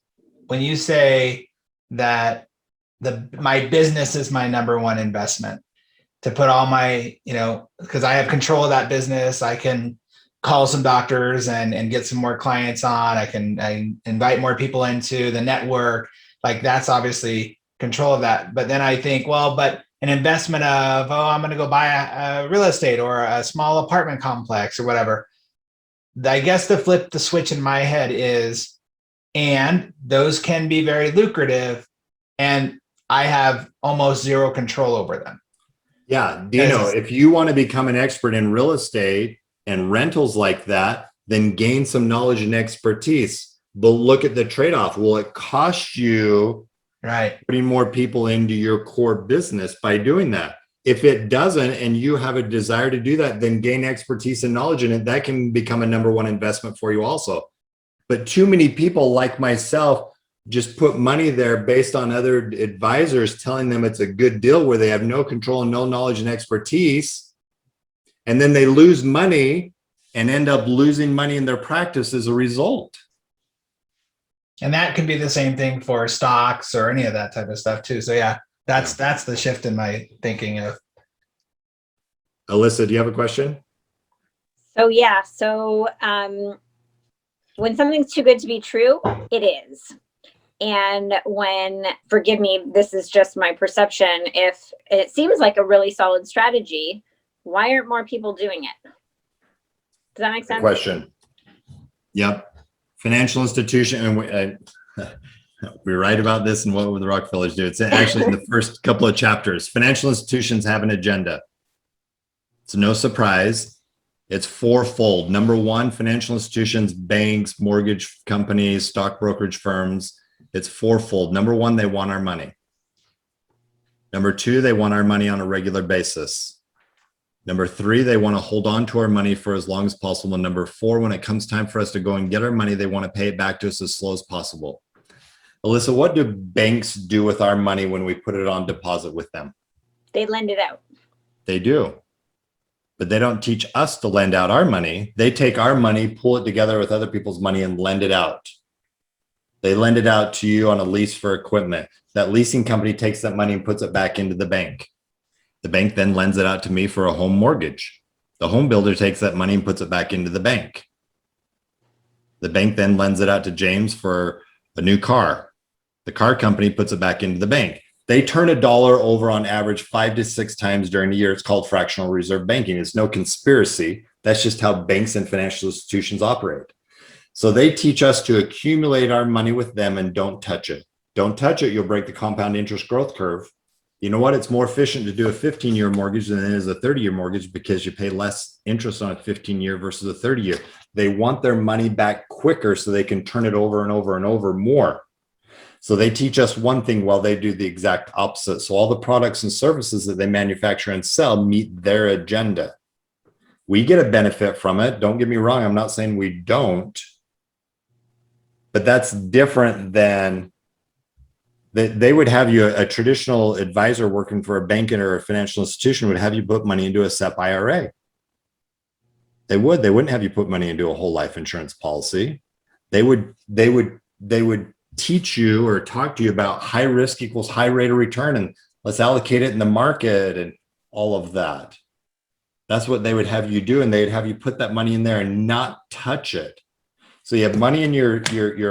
when you say that my business is my number one investment, to put all my, because I have control of that business, I can call some doctors and get some more clients on, I invite more people into the network, like that's obviously control of that. But then I think, well, but an investment of, I'm going to go buy a real estate or a small apartment complex or whatever. I guess the flip the switch in my head is, and those can be very lucrative and I have almost zero control over them. Yeah, Dino, if you want to become an expert in real estate and rentals like that, then gain some knowledge and expertise. But look at the trade-off. Will it cost you putting more people into your core business by doing that? If it doesn't, and you have a desire to do that, then gain expertise and knowledge in it. That can become a number one investment for you also. But too many people like myself just put money there based on other advisors telling them it's a good deal where they have no control and no knowledge and expertise. And then they lose money and end up losing money in their practice as a result. And that could be the same thing for stocks or any of that type of stuff too. So yeah, that's the shift in my thinking of. Alyssa, do you have a question? So yeah, so when something's too good to be true, it is. And when, forgive me, this is just my perception, if it seems like a really solid strategy, why aren't more people doing it? Does that make Good sense? question. Yep. Financial institution, and we write about this and what would the Rockefellers do. It's actually in the first couple of chapters. Financial institutions have an agenda. It's no surprise. It's fourfold. Number one, financial institutions, banks, mortgage companies, stock brokerage firms. It's fourfold. Number one, they want our money. Number two, they want our money on a regular basis. Number three, they want to hold on to our money for as long as possible. And number four, when it comes time for us to go and get our money, they want to pay it back to us as slow as possible. Alyssa, what do banks do with our money when we put it on deposit with them? They lend it out. They do. But they don't teach us to lend out our money. They take our money, pull it together with other people's money and lend it out. They lend it out to you on a lease for equipment. That leasing company takes that money and puts it back into the bank. The bank then lends it out to me for a home mortgage. The home builder takes that money and puts it back into the bank. The bank then lends it out to James for a new car. The car company puts it back into the bank. They turn $1 over on average 5 to 6 times during the year. It's called fractional reserve banking. It's no conspiracy. That's just how banks and financial institutions operate. So they teach us to accumulate our money with them and don't touch it. Don't touch it. You'll break the compound interest growth curve. You know what? It's more efficient to do a 15-year mortgage than it is a 30-year mortgage because you pay less interest on a 15-year versus a 30-year. They want their money back quicker so they can turn it over and over and over more. So they teach us one thing while they do the exact opposite. So all the products and services that they manufacture and sell meet their agenda. We get a benefit from it. Don't get me wrong. I'm not saying we don't. But that's different than they would have you, a traditional advisor working for a bank or a financial institution would have you put money into a SEP IRA. They wouldn't have you put money into a whole life insurance policy. They would teach you or talk to you about high risk equals high rate of return and let's allocate it in the market and all of that. That's what they would have you do. And they'd have you put that money in there and not touch it. So you have money in your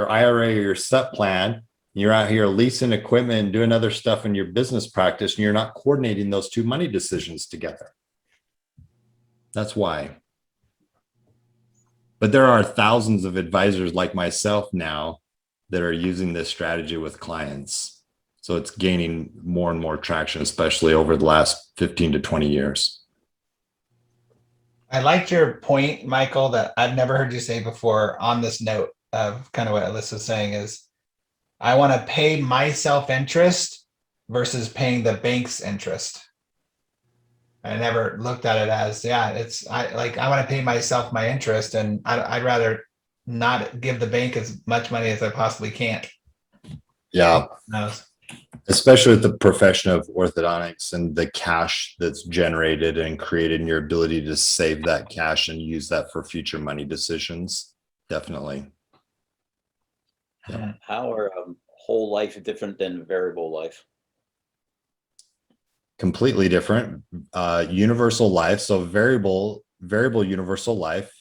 IRA or your SEP plan. You're out here leasing equipment and doing other stuff in your business practice, and you're not coordinating those two money decisions together. That's why. But there are thousands of advisors like myself now that are using this strategy with clients. So it's gaining more and more traction, especially over the last 15 to 20 years. I liked your point, Michael, that I've never heard you say before on this note of kind of what Alyssa's saying is, I want to pay myself interest versus paying the bank's interest. I never looked at it as, I want to pay myself my interest, and I'd rather not give the bank as much money as I possibly can. Yeah. No. Especially with the profession of orthodontics and the cash that's generated and created and your ability to save that cash and use that for future money decisions. Definitely. Yeah. How are whole life different than variable life? Completely different. Universal life. So variable universal life.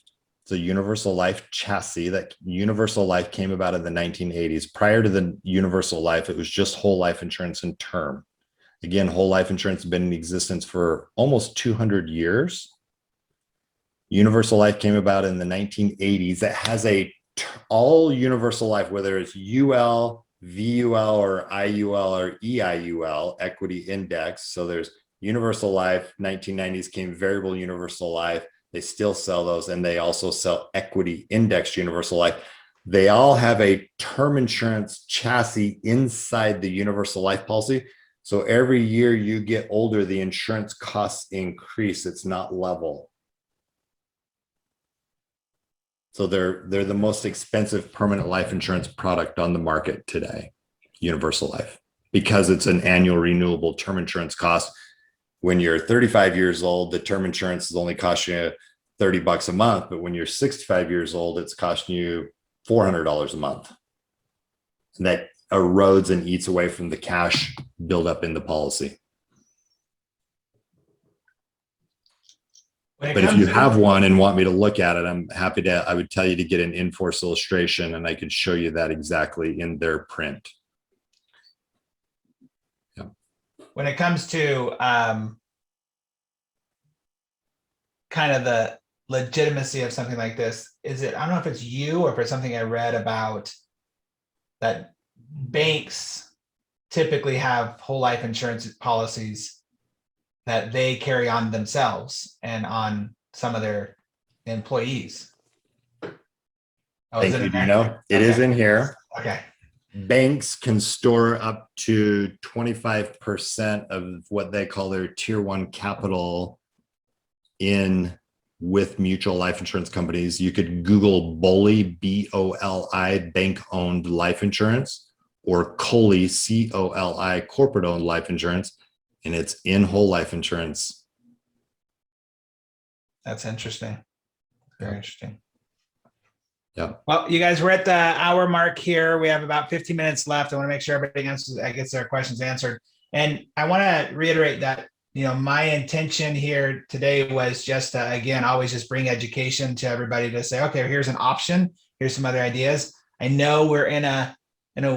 It's a universal life chassis. That universal life came about in the 1980s. Prior to the universal life, it was just whole life insurance and term. Again, whole life insurance has been in existence for almost 200 years. Universal life came about in the 1980s. That has all universal life, whether it's UL, VUL, or IUL, or EIUL, equity index. So there's universal life, 1990s came variable universal life. They still sell those, and they also sell equity indexed universal life. They all have a term insurance chassis inside the universal life policy. So every year you get older, the insurance costs increase. It's not level. So they're the most expensive permanent life insurance product on the market today, universal life, because it's an annual renewable term insurance cost. When you're 35 years old, the term insurance is only costing you $30 a month. But when you're 65 years old, it's costing you $400 a month. And that erodes and eats away from the cash buildup in the policy. When it But if comes you to- have one and want me to look at it, I'm happy to, I would tell you to get an in-force illustration and I could show you that exactly in their print. when it comes to kind of the legitimacy of something like this, is it, I don't know if it's you or if it's something I read about, that banks typically have whole life insurance policies that they carry on themselves and on some of their employees. Oh, is Thank it you, in there? Dino. It is Okay. in here. Okay. Banks can store up to 25% of what they call their tier one capital in with mutual life insurance companies. You could Google BOLI, B-O-L-I, bank-owned life insurance, or COLI, C-O-L-I, corporate-owned life insurance, and it's in whole life insurance. That's interesting. Very interesting. Yeah. Well, you guys, we're at the hour mark here. We have about 15 minutes left. I want to make sure everybody gets their questions answered. And I want to reiterate that, my intention here today was just to, again, always just bring education to everybody to say, okay, here's an option. Here's some other ideas. I know we're in a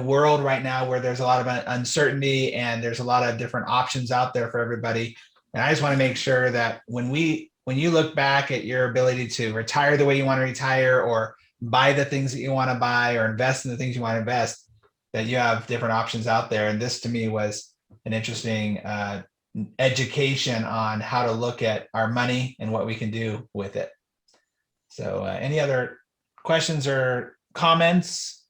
world right now where there's a lot of uncertainty and there's a lot of different options out there for everybody. And I just want to make sure that when you look back at your ability to retire the way you want to retire, or buy the things that you want to buy, or invest in the things you want to invest, that you have different options out there. And this to me was an interesting education on how to look at our money and what we can do with it. So any other questions or comments,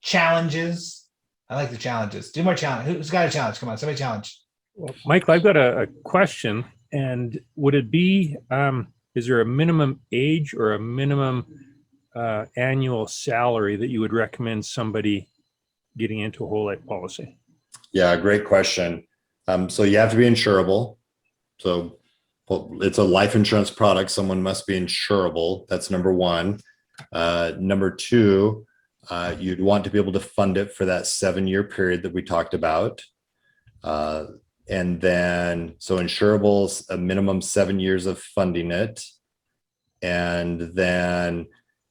challenges? I like the challenges. Do more challenge. Who's got a challenge? Come on, somebody challenge. Well, Michael, I've got a question. And would it be, is there a minimum age or a minimum annual salary that you would recommend somebody getting into a whole life policy? Yeah, great question. So you have to be insurable. So it's a life insurance product. Someone must be insurable. That's number one. Number two, you'd want to be able to fund it for that 7-year period that we talked about. And then, so insurables, a minimum 7 years of funding it. And then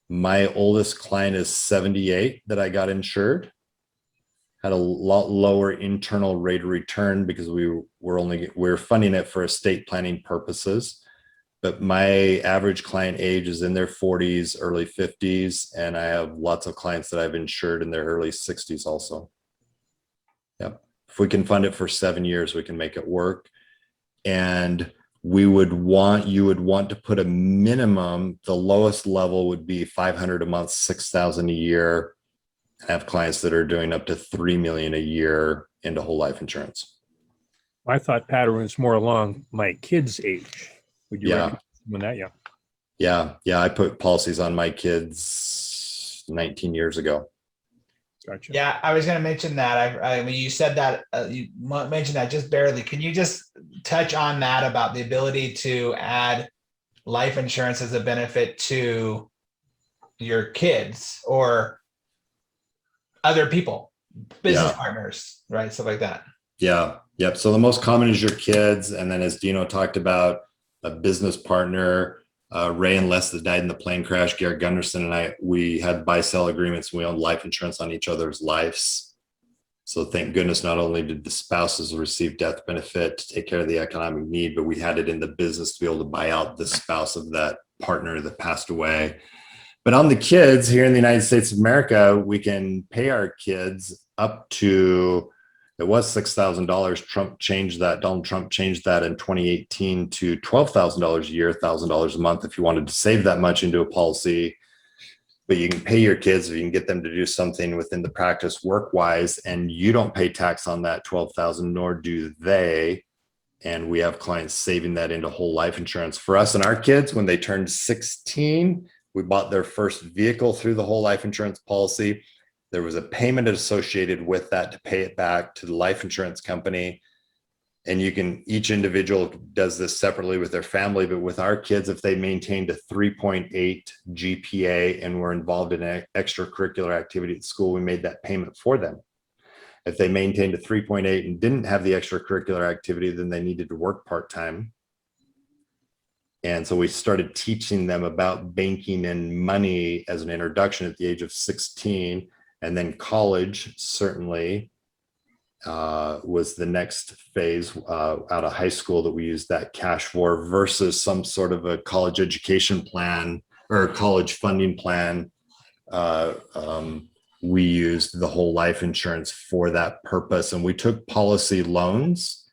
my oldest client is 78 that I got insured. Had a lot lower internal rate of return because we're funding it for estate planning purposes. But my average client age is in their 40s, early 50s, and I have lots of clients that I've insured in their early 60s also. Yep. If we can fund it for 7 years, we can make it work. And you would want to put a minimum, the lowest level would be 500 a month, 6,000 a year. I have clients that are doing up to 3 million a year into whole life insurance. My thought pattern was more along my kids' age. Would you recommend someone that young? Yeah. I put policies on my kids 19 years ago. Gotcha. Yeah, I was going to mention that. I mean, you said that, you mentioned that just barely. Can you just touch on that about the ability to add life insurance as a benefit to your kids or other people, business partners, right? Stuff like that. Yeah. Yep. So the most common is your kids. And then as Dino talked about, a business partner, Ray and Les that died in the plane crash, Garrett, Gunderson, and we had buy-sell agreements. We owned life insurance on each other's lives. So thank goodness, not only did the spouses receive death benefit to take care of the economic need, but we had it in the business to be able to buy out the spouse of that partner that passed away. But on the kids here in the United States of America, we can pay our kids up to, it was $6,000. Donald Trump changed that in 2018 to $12,000 a year, $1,000 a month if you wanted to save that much into a policy. But you can pay your kids if you can get them to do something within the practice work-wise, and you don't pay tax on that $12,000, nor do they. And we have clients saving that into whole life insurance. For us and our kids, when they turned 16, we bought their first vehicle through the whole life insurance policy. There was a payment associated with that to pay it back to the life insurance company. And each individual does this separately with their family, but with our kids, if they maintained a 3.8 GPA and were involved in an extracurricular activity at school, we made that payment for them. If they maintained a 3.8 and didn't have the extracurricular activity, then they needed to work part-time. And so we started teaching them about banking and money as an introduction at the age of 16. And then college certainly was the next phase out of high school that we used that cash for, versus some sort of a college education plan or a college funding plan. We used the whole life insurance for that purpose. And we took policy loans,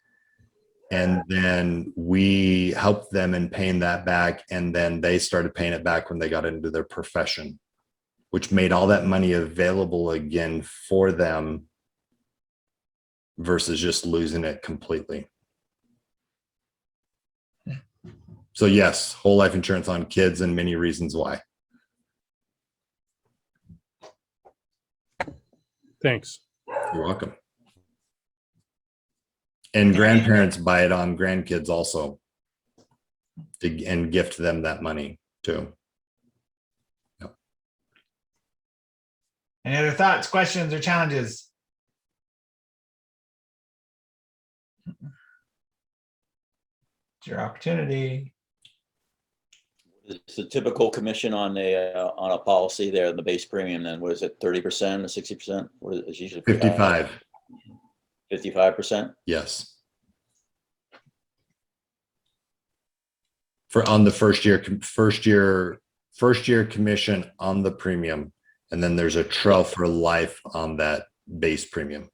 and then we helped them in paying that back. And then they started paying it back when they got into their profession, which made all that money available again for them versus just losing it completely. So yes, whole life insurance on kids, and many reasons why. Thanks. You're welcome. And grandparents buy it on grandkids also, and gift them that money too. Yep. Any other thoughts, questions, or challenges? It's your opportunity. It's the typical commission on a policy there, the base premium. Then what is it? 30% or 60%? What is it usually? 55. 55%. Yes. For on the first year commission on the premium, and then there's a trail for life on that base premium.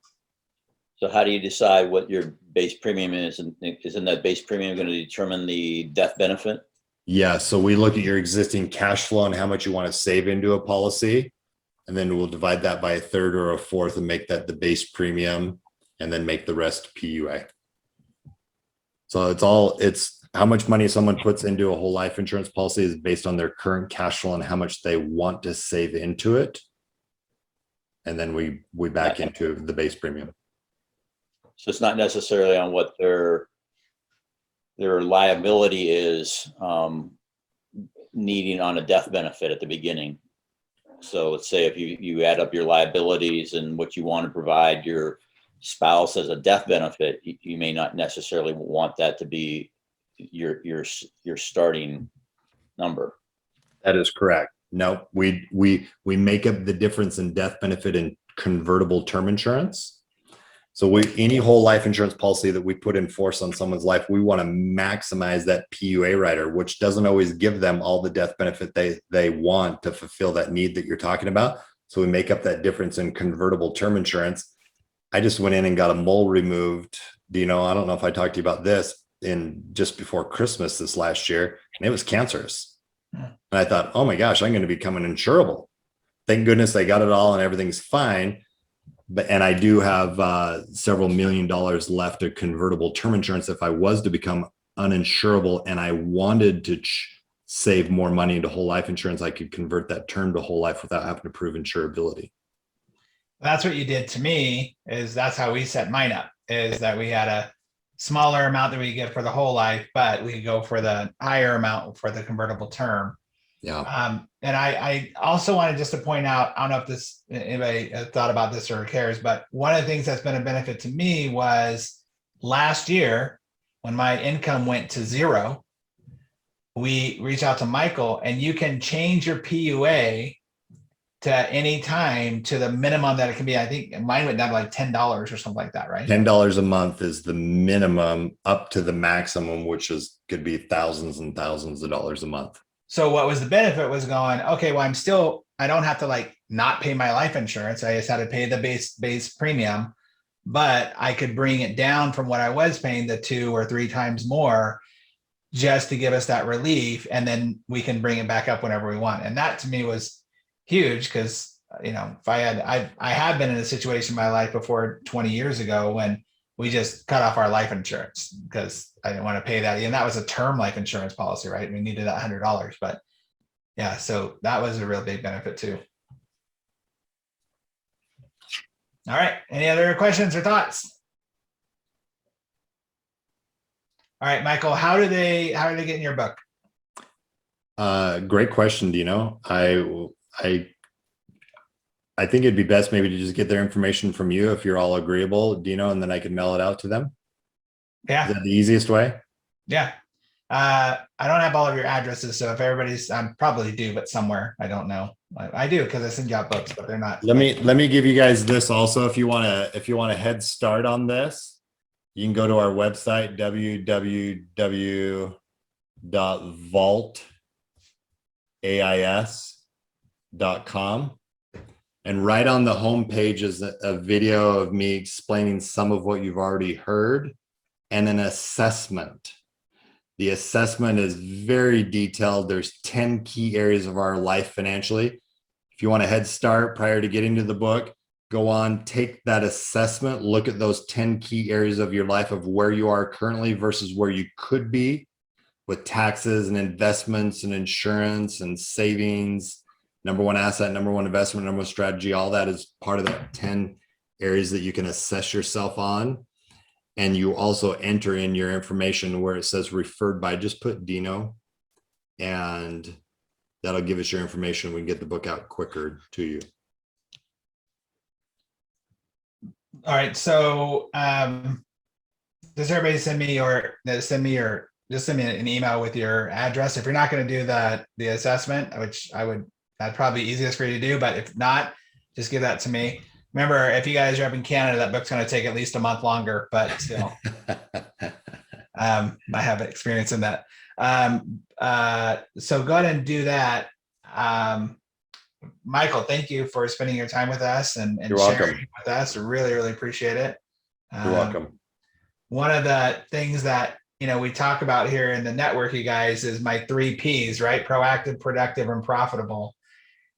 So how do you decide what your base premium is? And isn't that base premium going to determine the death benefit? Yeah. So we look at your existing cash flow and how much you want to save into a policy, and then we'll divide that by a third or a fourth and make that the base premium, and then make the rest PUA. So it's how much money someone puts into a whole life insurance policy is based on their current cash flow and how much they want to save into it. And then we back into the base premium. So it's not necessarily on what their liability is needing on a death benefit at the beginning. So let's say if you add up your liabilities and what you want to provide your spouse as a death benefit, you may not necessarily want that to be your starting number. That is correct. No, we make up the difference in death benefit and convertible term insurance. So any whole life insurance policy that we put in force on someone's life, we want to maximize that PUA rider, which doesn't always give them all the death benefit they want to fulfill that need that you're talking about. So we make up that difference in convertible term insurance. I just went in and got a mole removed. Dino, I don't know if I talked to you about this, in just before Christmas this last year, and it was cancerous. And I thought, oh my gosh, I'm going to become an insurable. Thank goodness they got it all and everything's fine. And I do have several $1 million left of convertible term insurance. If I was to become uninsurable and I wanted to save more money into whole life insurance, I could convert that term to whole life without having to prove insurability. That's what you did to me. That's how we set mine up, is that we had a smaller amount that we get for the whole life, but we could go for the higher amount for the convertible term. Yeah. And I also wanted just to point out, I don't know if anybody thought about this or cares, but one of the things that's been a benefit to me was last year when my income went to zero, we reached out to Michael, and you can change your PUA to any time to the minimum that it can be. I think mine went down to like $10 or something like that, right? $10 a month is the minimum, up to the maximum, which could be thousands and thousands of dollars a month. So what was the benefit was going, okay, well, I don't have to like not pay my life insurance. I just had to pay the base premium, but I could bring it down from what I was paying, the 2 or 3 times more, just to give us that relief. And then we can bring it back up whenever we want. And that to me was huge, because if I have been in a situation in my life before 20 years ago when we just cut off our life insurance because I didn't want to pay that. And that was a term life insurance policy, right? We needed that $100, but yeah, so that was a real big benefit too. All right. Any other questions or thoughts? All right, Michael, how do they get in your book? Great question, Dino. I think it'd be best maybe to just get their information from you if you're all agreeable, Dino, and then I can mail it out to them. Yeah. Is that the easiest way? Yeah. I don't have all of your addresses, so if everybody's, I probably do, but somewhere, I don't know. I do because I send you out books, but they're not. Let me give you guys this also. If you want a head start on this, you can go to our website, www.vaultais.com. And right on the homepage is a video of me explaining some of what you've already heard and an assessment. The assessment is very detailed. There's 10 key areas of our life financially. If you want a head start prior to getting to the book, go on, take that assessment, look at those 10 key areas of your life of where you are currently versus where you could be with taxes and investments and insurance and savings, number one asset, number one investment, number one strategy. All that is part of that 10 areas that you can assess yourself on. And you also enter in your information where it says referred by, just put Dino, and that'll give us your information. We can get the book out quicker to you. All right. So does everybody send me an email with your address? If you're not going to do the assessment, which that'd probably be easiest for you to do, but if not, just give that to me. Remember, if you guys are up in Canada, that book's going to take at least a month longer, but still, I have experience in that. So go ahead and do that. Michael, thank you for spending your time with us and You're sharing welcome. with us. Really, really appreciate it. You're welcome. One of the things that, we talk about here in the network, you guys, is my 3 Ps, right? Proactive, productive, and profitable.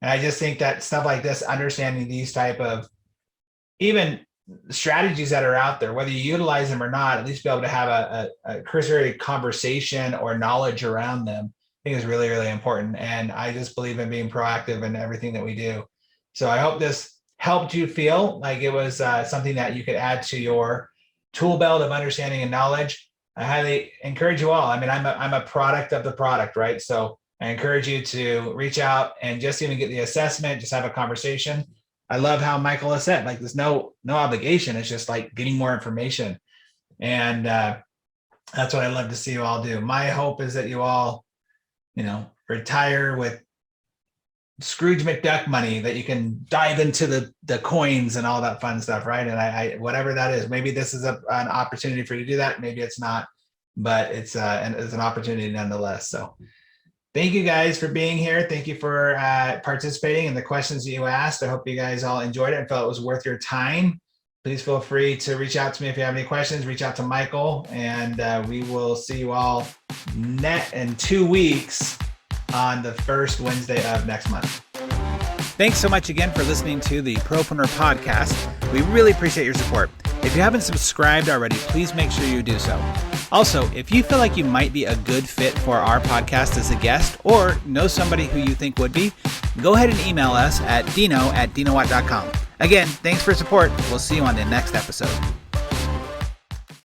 And I just think that stuff like this, understanding these type of even strategies that are out there, whether you utilize them or not, at least be able to have a cursory conversation or knowledge around them, I think is really, really important. And I just believe in being proactive in everything that we do. So I hope this helped you feel like it was something that you could add to your tool belt of understanding and knowledge. I highly encourage you all. I mean, I'm a product of the product, right? So I encourage you to reach out and just even get the assessment, just have a conversation. I love how Michael has said, like, there's no obligation. It's just like getting more information. And that's what I love to see you all do. My hope is that you all, retire with Scrooge McDuck money, that you can dive into the coins and all that fun stuff, right? And I whatever that is, maybe this is an opportunity for you to do that. Maybe it's not, but it's an opportunity nonetheless. So thank you guys for being here. Thank you for participating in the questions that you asked. I hope you guys all enjoyed it and felt it was worth your time. Please feel free to reach out to me if you have any questions. Reach out to Michael, and we will see you all in 2 weeks on the first Wednesday of next month. Thanks so much again for listening to the Propreneur Podcast. We really appreciate your support. If you haven't subscribed already, please make sure you do so. Also, if you feel like you might be a good fit for our podcast as a guest or know somebody who you think would be, go ahead and email us at dino@dinowatt.com. Again, thanks for support. We'll see you on the next episode.